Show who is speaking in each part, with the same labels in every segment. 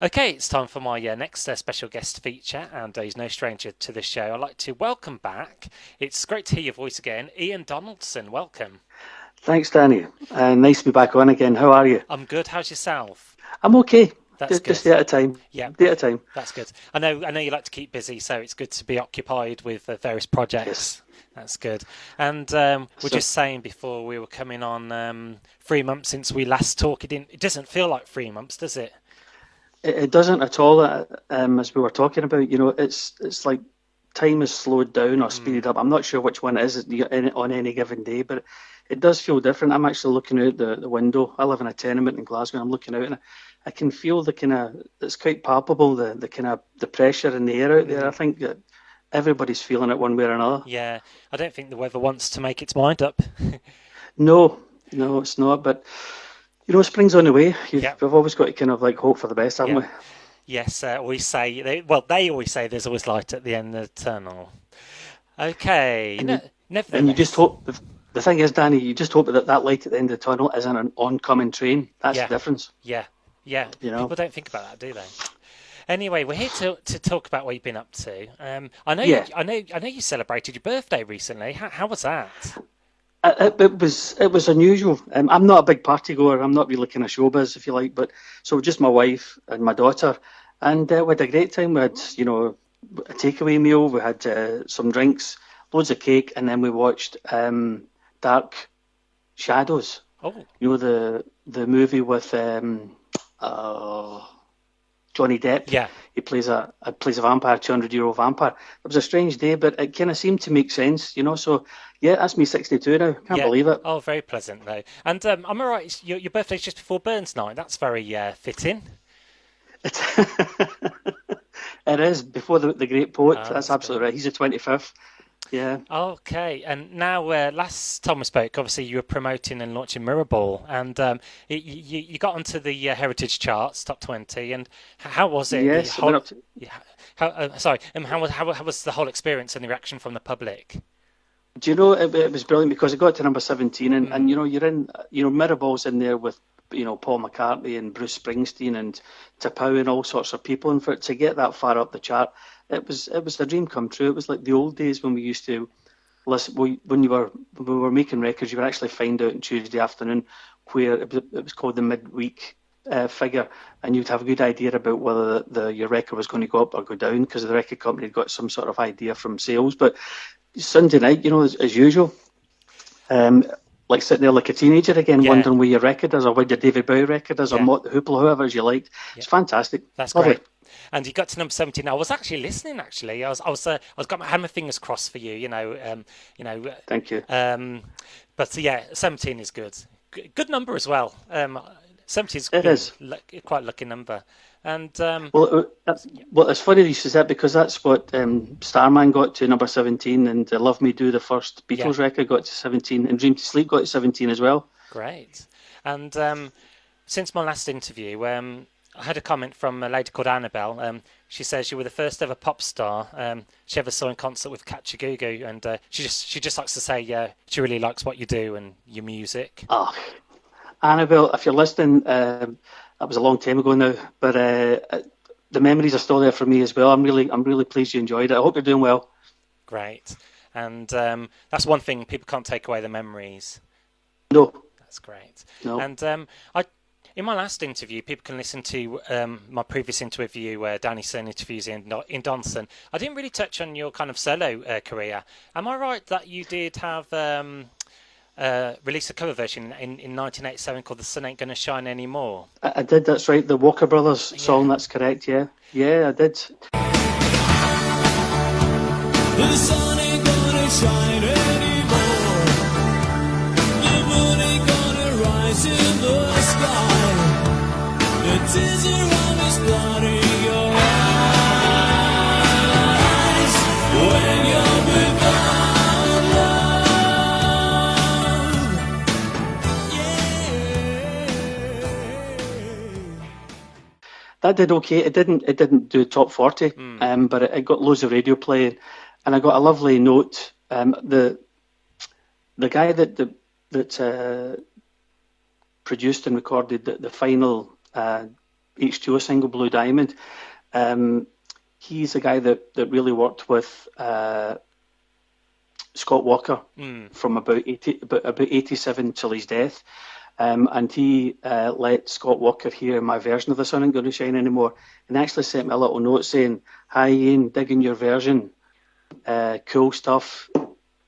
Speaker 1: Okay, it's time for my next special guest feature, and he's no stranger to the show. I'd like to welcome back. It's great to hear your voice again, Ian Donaldson. Welcome.
Speaker 2: Thanks, Danny. Nice to be back on again. How are you?
Speaker 1: I'm good. How's yourself?
Speaker 2: I'm okay.
Speaker 1: That's
Speaker 2: Just
Speaker 1: good.
Speaker 2: day at a time.
Speaker 1: Yeah,
Speaker 2: Day at a time.
Speaker 1: that's good. I know you like to keep busy, so it's good to be occupied with various
Speaker 2: Yes.
Speaker 1: projects. That's good. And we're
Speaker 2: So
Speaker 1: just saying before we were coming on 3 months since we last talked. It doesn't feel like 3 months, does it?
Speaker 2: it doesn't at all. As we were talking about, it's like time is slowed down or
Speaker 1: Mm,
Speaker 2: speeded up. I'm not sure which one it is on any given day, but it does feel different. I'm actually looking out the window. I live in a tenement in Glasgow. And I'm looking out and I can feel the kind of it's quite palpable the kind of the pressure in the air out there. I
Speaker 1: mm.
Speaker 2: think that everybody's feeling it one way or another.
Speaker 1: Yeah, I don't think the weather wants to make its mind up.
Speaker 2: No, no, it's not. But spring's on the way.
Speaker 1: Yeah,
Speaker 2: We've always got to kind of like hope for the best, haven't
Speaker 1: yeah.
Speaker 2: we?
Speaker 1: Yes, they always say there's always light at the end of the tunnel. Okay,
Speaker 2: And and you just
Speaker 1: nevertheless,
Speaker 2: hope. The thing is, Danny, you just hope that that light at the end of the tunnel isn't an oncoming train. That's the
Speaker 1: yeah,
Speaker 2: difference,
Speaker 1: yeah, yeah.
Speaker 2: you know.
Speaker 1: People don't think about that, do they? Anyway, we're here to talk about what you've been up to.
Speaker 2: Yeah,
Speaker 1: I know you celebrated your birthday recently. How was that?
Speaker 2: it was unusual. I'm not a big party goer. I'm not really kind of showbiz, if you like. But so just my wife and my daughter, and we had a great time. We had a takeaway meal. We had some drinks, loads of cake, and then we watched Dark Shadows.
Speaker 1: Oh,
Speaker 2: The movie with uh, Johnny Depp.
Speaker 1: yeah,
Speaker 2: He plays a vampire, 200-year-old vampire. It was a strange day, but it kind of seemed to make sense. So yeah, that's me 62 now. Can't
Speaker 1: yeah.
Speaker 2: believe it.
Speaker 1: Oh, very pleasant though. And am I right? Your birthday's just before Burns Night. That's very fitting.
Speaker 2: It's it is before the great poet.
Speaker 1: Oh,
Speaker 2: That's
Speaker 1: that's good.
Speaker 2: absolutely right. He's the 25th. Yeah,
Speaker 1: Okay, and now last time we spoke, obviously you were promoting and launching Mirrorball, and you got onto the Heritage Charts, top 20. And how was it? The
Speaker 2: yes. It went
Speaker 1: whole,
Speaker 2: up to.
Speaker 1: yeah, sorry, how was the whole experience and the reaction from the public?
Speaker 2: Do you know it was brilliant because it got to number 17, and
Speaker 1: Mm,
Speaker 2: you're in, Mirabel's in there with Paul McCartney and Bruce Springsteen and Tapau and all sorts of people, and for it to get that far up the chart, it was a dream come true. It was like the old days when we used to listen when we were making records. You would actually find out on Tuesday afternoon where it was called the midweek figure, and you'd have a good idea about whether your record was going to go up or go down because the record company had got some sort of idea from sales, but. Sunday night, as usual, um, like sitting there like a teenager again,
Speaker 1: yeah,
Speaker 2: wondering where your record is or where your David Bowie record is or
Speaker 1: yeah,
Speaker 2: Mott the Hoople, whoever you liked.
Speaker 1: yeah.
Speaker 2: It's fantastic.
Speaker 1: That's
Speaker 2: Lovely.
Speaker 1: great. And you got to number 17. I was actually listening. Actually, had my fingers crossed for you. You know,
Speaker 2: Thank you.
Speaker 1: but yeah, 17 is good. Good number as well. 70 is
Speaker 2: It is.
Speaker 1: quite a lucky number. And
Speaker 2: Well, it's funny you says that because that's what Starman got to number 17 and Love Me Do, the first
Speaker 1: yeah,
Speaker 2: Beatles record, got to 17 and Dream to Sleep got to 17 as well.
Speaker 1: great. And since my last interview, I had a comment from a lady called Annabelle. She says you were the first ever pop star she ever saw in concert with Kachagugu, and she just likes to say she really likes what you do and your music.
Speaker 2: Ah, Annabelle, if you're listening, that was a long time ago now, but the memories are still there for me as well. I'm really pleased you enjoyed it. I hope you're doing well.
Speaker 1: Great. And that's one thing people can't take away the memories.
Speaker 2: No,
Speaker 1: That's great.
Speaker 2: no.
Speaker 1: And in my last interview, people can listen to my previous interview where Danny Sun interviews in Donson. I didn't really touch on your kind of solo career. Am I right that you did have released a cover version in 1987 called "The Sun Ain't Gonna Shine Anymore"?
Speaker 2: I did. That's right. The Walker Brothers
Speaker 1: Yeah.
Speaker 2: song. That's correct. Yeah, yeah, I did.
Speaker 3: The sun ain't gonna shine anymore. The moon ain't gonna rise in the sky. The tears around is blotting your eyes when you're without love. Yeah.
Speaker 2: That did okay. It didn't do top 40,
Speaker 1: Mm.
Speaker 2: but it got loads of radio play, and I got a lovely note. The guy that produced and recorded the final H20 single Blue Diamond. He's a guy that really worked with Scott Walker from about 87 till his death. And he let Scott Walker hear my version of The Sun Ain't Gonna Shine Anymore, and actually sent me a little note saying, "Hi Ian, digging your version, cool stuff,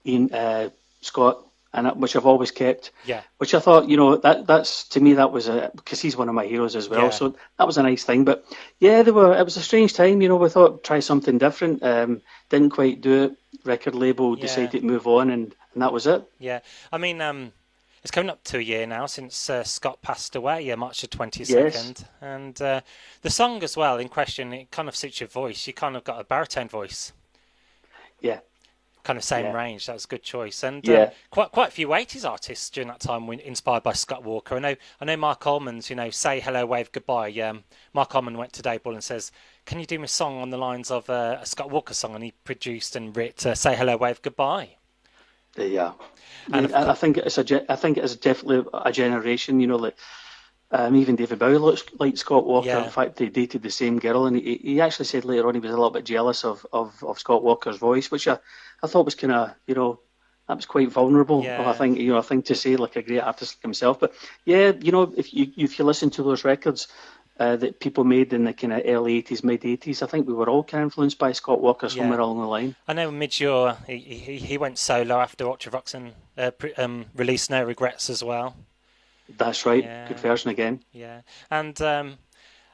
Speaker 2: Ian, Scott," and which I've always kept.
Speaker 1: Yeah.
Speaker 2: Which I thought, that's to me that was because he's one of my heroes as well.
Speaker 1: Yeah.
Speaker 2: So that was a nice thing. But yeah, it was a strange time. We thought try something different. Didn't quite do it. Record label decided to move on, and that was it.
Speaker 1: Yeah, I mean, it's coming up to a year now since Scott passed away, March the 22nd.
Speaker 2: Yes.
Speaker 1: And the song as well in question, it kind of suits your voice. You kind of got a baritone voice.
Speaker 2: Yeah.
Speaker 1: Kind of same range. That was a good choice. And quite a few 80s artists during that time were inspired by Scott Walker. I know Mark Allman's, Say Hello, Wave Goodbye. Mark Allman went to Dave Bull and says, "Can you do me a song on the lines of a Scott Walker song?" And he produced and wrote Say Hello, Wave Goodbye.
Speaker 2: Yeah. And I think it's definitely a generation, even David Bowie looks like Scott Walker.
Speaker 1: Yeah.
Speaker 2: In fact, they dated the same girl, and he actually said later on he was a little bit jealous of Scott Walker's voice, which I thought was kind of, that was quite vulnerable.
Speaker 1: Yeah.
Speaker 2: I think, a thing to say, like a great artist like himself. But yeah, if you listen to those records that people made in the kind of early 80s, mid 80s, I think we were all kind of influenced by Scott Walker somewhere along the line.
Speaker 1: I know Midge-Ure, he went solo after Ultravox and released No Regrets as well.
Speaker 2: That's right.
Speaker 1: Yeah.
Speaker 2: Good version again.
Speaker 1: Yeah. And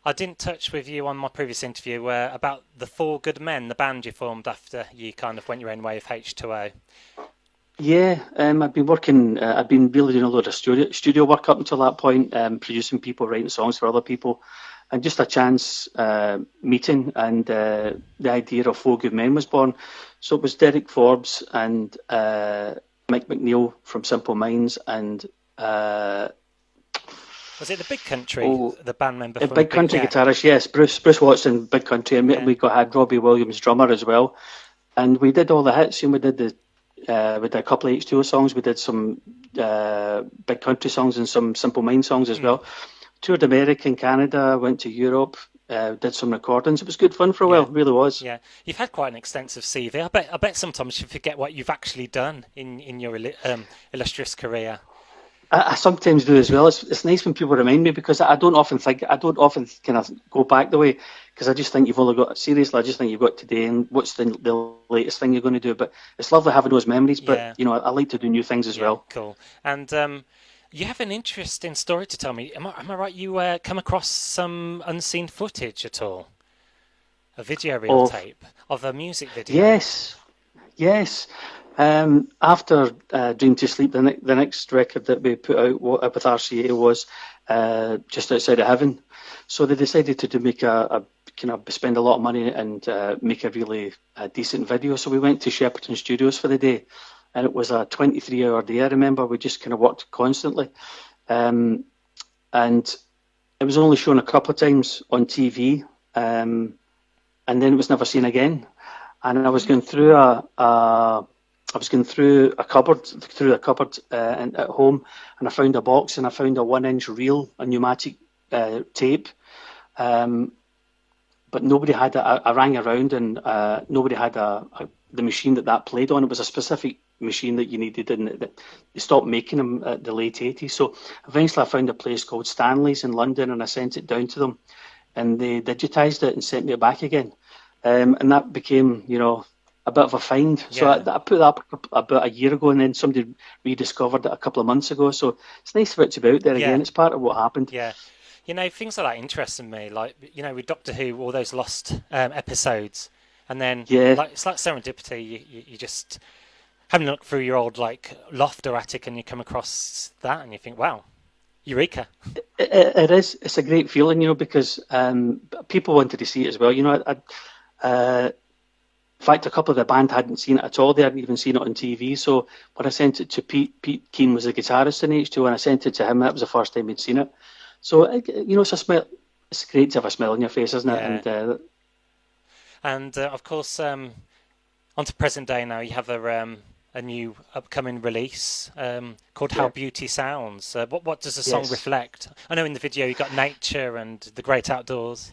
Speaker 1: I didn't touch with you on my previous interview about the Four Good Men, the band you formed after you kind of went your own way with H20.
Speaker 2: Yeah, I've been working. I've been really doing a lot of studio work up until that point, producing people, writing songs for other people, and just a chance meeting, and the idea of Four Good Men was born. So it was Derek Forbes and Mike McNeil from Simple Minds, and
Speaker 1: was it the Big Country, the band member? From
Speaker 2: Big Country guitarist, yes, Bruce Watson, Big Country, and we had Robbie Williams, drummer as well, and we did all the hits, and we did a couple of H2O songs. We did some Big Country songs and some Simple Minds songs as well. Toured America and Canada, went to Europe, did some recordings. It was good fun for a while, it really was.
Speaker 1: Yeah, you've had quite an extensive CV. I bet sometimes you forget what you've actually done in your illustrious career.
Speaker 2: I sometimes do as well. It's nice when people remind me, because I don't often kind of go back the way, because I just think you've only got, seriously, I just think you've got today and what's the latest thing you're going to do. But it's lovely having those memories, but I like to do new things as well.
Speaker 1: Cool. And you have an interesting story to tell me. Am I right? You come across some unseen footage at all? A video reel tape of a music video?
Speaker 2: Yes. After Dream to Sleep, the next record that we put out with RCA was Just Outside of Heaven. So they decided to make a kind of spend a lot of money and make a really decent video. So we went to Shepperton Studios for the day, and it was a 23-hour day. I remember we just kind of worked constantly, and it was only shown a couple of times on TV, and then it was never seen again. And I was going through a cupboard at home, and I found a box, and I found a 1-inch reel, a pneumatic tape, but nobody had it. I rang around, and nobody had the machine that played on. It was a specific machine that you needed, and they stopped making them at the late 80s. So eventually I found a place called Stanley's in London, and I sent it down to them, and they digitised it and sent me it back again. And that became, a bit of a find. So I put that up about a year ago, and then somebody rediscovered it a couple of months ago. So it's nice for it to be out there again. It's part of what happened.
Speaker 1: Yeah. Things like that interest me. Like, with Doctor Who, all those lost episodes. And then it's like serendipity. You just having a look through your old loft or attic, and you come across that, and you think, wow, eureka.
Speaker 2: It is. It's a great feeling, because people wanted to see it as well. In fact, a couple of the band hadn't seen it at all. They hadn't even seen it on TV. So when I sent it to Pete Keane was the guitarist in H2, and I sent it to him, that was the first time he'd seen it. So, it's a smile. It's great to have a smile on your face, isn't it?
Speaker 1: Yeah. And of course, on to present day now. You have a a new upcoming release called How Beauty Sounds. What does the song
Speaker 2: Yes.
Speaker 1: reflect? I know in the video you got nature and the great outdoors.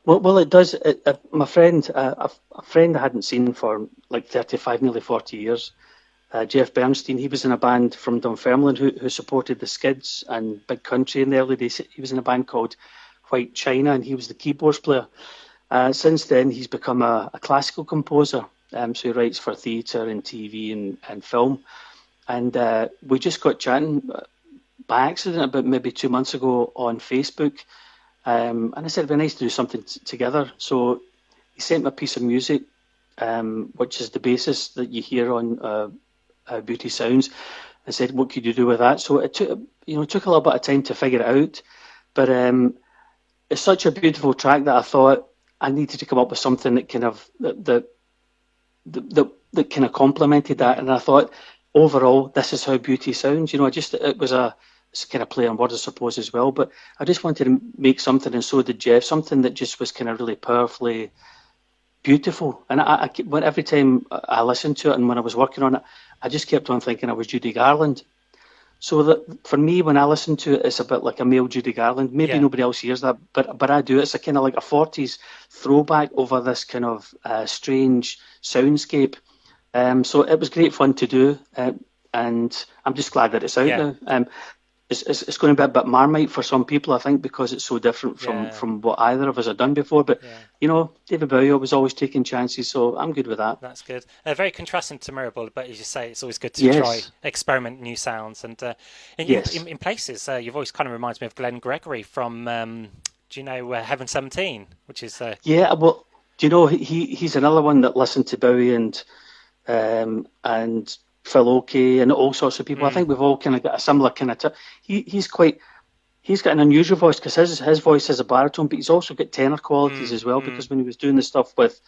Speaker 2: Well, it does. My friend, a friend I hadn't seen for like 35, nearly 40 years, Jeff Bernstein, he was in a band from Dunfermline who supported the Skids and Big Country in the early days. He was in a band called White China, and he was the keyboards player. Since then, he's become a classical composer. So he writes for theatre and TV and film. And we just got chatting by accident about maybe 2 months ago on Facebook. And I said it'd be nice to do something together. So he sent me a piece of music, which is the basis that you hear on Beauty Sounds. I said, what could you do with that? So it took a little bit of time to figure it out. But it's such a beautiful track that I thought I needed to come up with something that kind of that kind of complemented that. And I thought, overall, this is how beauty sounds. It was it's kind of play on words, I suppose, as well. But I just wanted to make something, and so did Jeff, something that just was kind of really powerfully beautiful. And every time I listened to it, and when I was working on it, I just kept on thinking I was Judy Garland. So that for me, when I listen to it, it's a bit like a male Judy Garland. Maybe nobody else hears that, but I do. It's a kind of like a 40s throwback over this kind of strange soundscape. So it was great fun to do, and I'm just glad that it's out now. It's going to be a bit Marmite for some people, I think, because it's so different from what either of us had done before. But, David Bowie was always taking chances, so I'm good with that.
Speaker 1: That's good. Very contrasting to Mirrorball, but as you say, it's always good to try, experiment new sounds. And in places, your voice kind of reminds me of Glenn Gregory from, do you know, Heaven 17, which is...
Speaker 2: Yeah, well, do you know, he's another one that listened to Bowie and Phil Oakey and all sorts of people. I think we've all kind of got a similar kind of... He's got an unusual voice because his voice is a baritone, but he's also got tenor qualities as well, because when he was doing the stuff with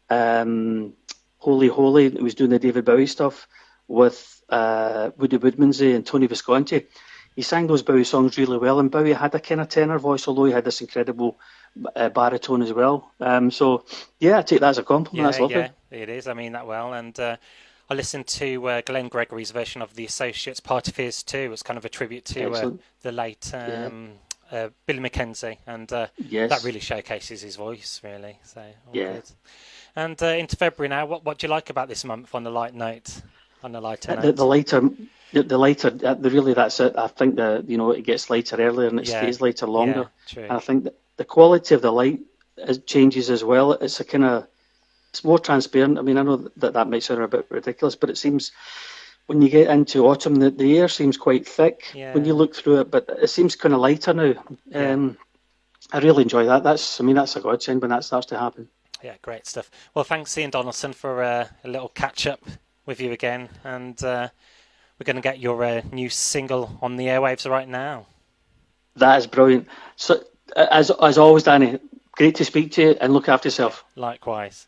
Speaker 2: Holy Holy, he was doing the David Bowie stuff with Woody Woodmansey and Tony Visconti. He sang those Bowie songs really well, and Bowie had a kind of tenor voice, although he had this incredible baritone as well. So, I take that as a compliment. That's lovely.
Speaker 1: Yeah, it is. I mean that well. And I listened to Glenn Gregory's version of The Associates' Part of His too. It's kind of a tribute to the late Billy Mackenzie, and that really showcases his voice, really. So, good. And into February now, what do you like about this month on the light note? On the lighter note?
Speaker 2: The lighter, really, that's it. I think it gets lighter earlier and it stays lighter longer.
Speaker 1: Yeah, true.
Speaker 2: And I think that the quality of the light changes as well. It's a kind of... It's more transparent. I mean, I know that might sound a bit ridiculous, but it seems when you get into autumn, the air seems quite thick when you look through it, but it seems kind of lighter now. I really enjoy that. That's a godsend when that starts to happen.
Speaker 1: Yeah, great stuff. Well, thanks, Ian Donaldson, for a little catch-up with you again, and we're going to get your new single on the airwaves right now.
Speaker 2: That is brilliant. So, as always, Danny, great to speak to you, and look after yourself.
Speaker 1: Likewise.